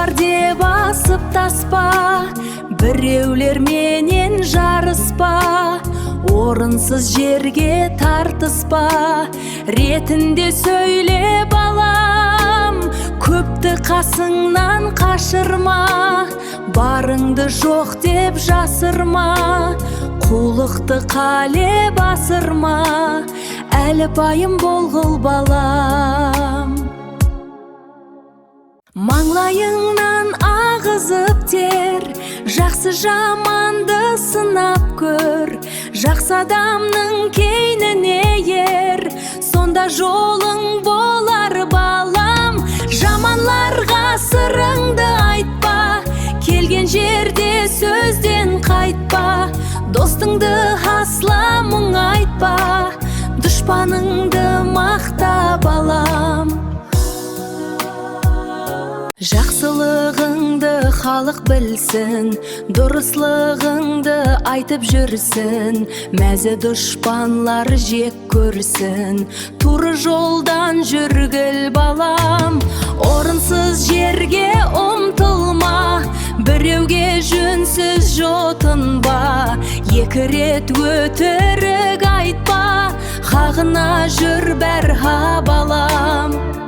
бар деп асып таспа, біреулер менен жарыспа, орынсыз жерге тартыспа, ретінде сөйле балам, көпті қасыңнан қашырма, барыңды жоқ деп жасырма, қулықты қале басырма, әлі пайым болғыл балам. Маңлайыңнан ағызып тер, жақсы жаманды сынап көр, жақсы адамның кейніне ер, сонда жолың болар балам. Жаманларға сырыңды айтпа, келген жерде сөзден қайтпа, достыңды асла мұң айтпа, дұшпаныңды мақта балам. Жақсылығыңды халық білсін, дұрыслығыңды айтып жүрсін, мәзі дұшпанлар жек көрсін, туры жолдан жүргіл балам. Орынсыз жерге ұмтылма, біреуге жөнсіз жотынба, екі рет өтірік айтпа, хағына жүр бәрі балам.